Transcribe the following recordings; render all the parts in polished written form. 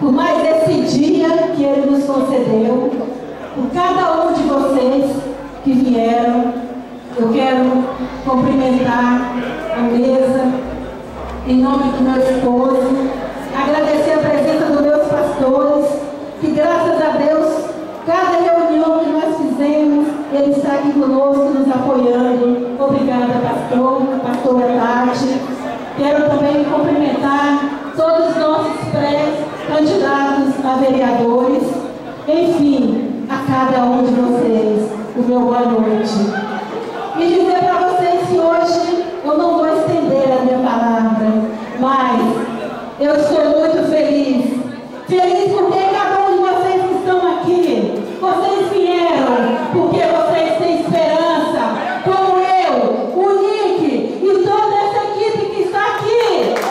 por mais esse dia que Ele nos concedeu, por cada um de vocês que vieram. Eu quero cumprimentar a mesa, em nome do meu esposo, agradecer a presença dos meus pastores, que graças a Deus, cada reunião que nós fizemos, Ele está aqui conosco, nos apoiando. Obrigada, pastora Tati. Quero também cumprimentar todos os nossos pré-candidatos a vereadores. Enfim, a cada um de vocês, o meu boa noite. E dizer para vocês que hoje eu não vou estender a minha palavra, mas eu estou muito feliz. Feliz porque cada um de vocês que estão aqui, vocês vieram porque vocês têm esperança, como eu, o Nick e toda essa equipe que está aqui,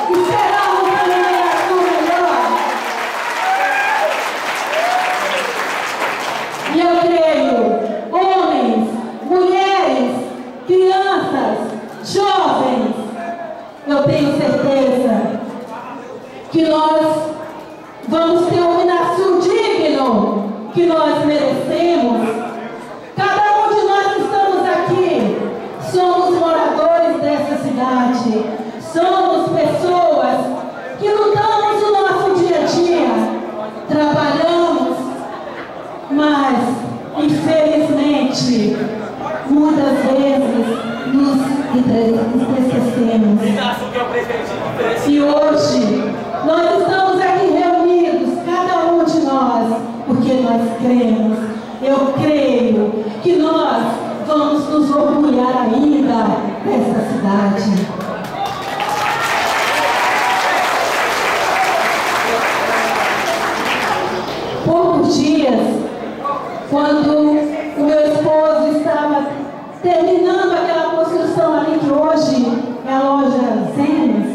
esperamos pela geração melhor. E eu creio, homens, mulheres, crianças, jovens, eu tenho certeza que nós vamos ter um Minasul digno que nós merecemos. Cada um de nós que estamos aqui somos moradores dessa cidade, somos pessoas que lutamos no nosso dia a dia, trabalhamos, mas infelizmente muitas vezes nos esquecemos. E hoje nós estamos aqui reunidos, cada um de nós, porque nós cremos. Eu creio que nós vamos nos orgulhar ainda dessa cidade. Poucos dias, quando o meu esposo estava terminando aquela construção ali que hoje é a loja Zenas,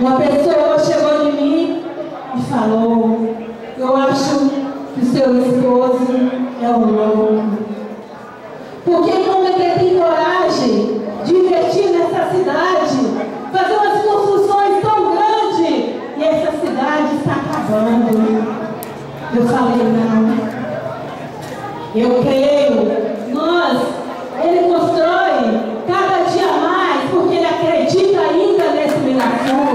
uma pessoa chegou em mim e falou: eu acho que o seu esposo é um louco. Porque como ele tem coragem de investir nessa cidade, fazer umas construções tão grandes, e essa cidade está acabando. Eu falei: não. Eu creio, ele constrói cada dia mais, porque ele acredita ainda nesse Minasul.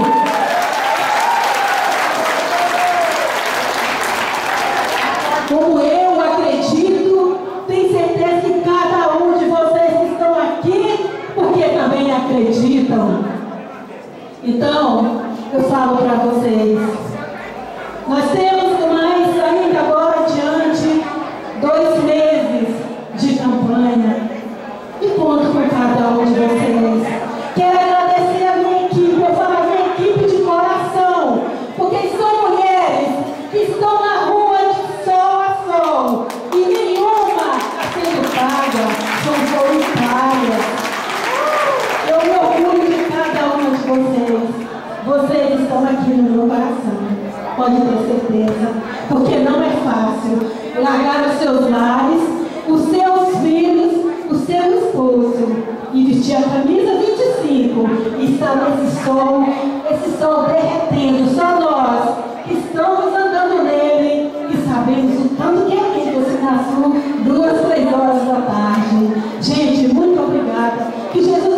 Como eu acredito, tenho certeza que cada um de vocês que estão aqui, porque também acreditam. Então, eu falo para vocês, nós temos mais ainda agora adiante 2 meses de campanha, e conto com cada um de vocês. Quero agradecer a minha equipe, eu falo a minha equipe de coração, porque são mulheres que estão na rua de sol a sol, e nenhuma sendo paga, são voluntárias. Eu me orgulho de cada uma de vocês. Vocês estão aqui no meu coração, pode ter certeza, porque não é fácil largar os seus lares, os seus filhos, o seu esposo, e vestir a camisa 25 e estar esse sol derretendo. Só nós que estamos andando nele e sabemos o tanto que é quente você nasceu 2, 3 horas da tarde. Gente, muito obrigada. Que Jesus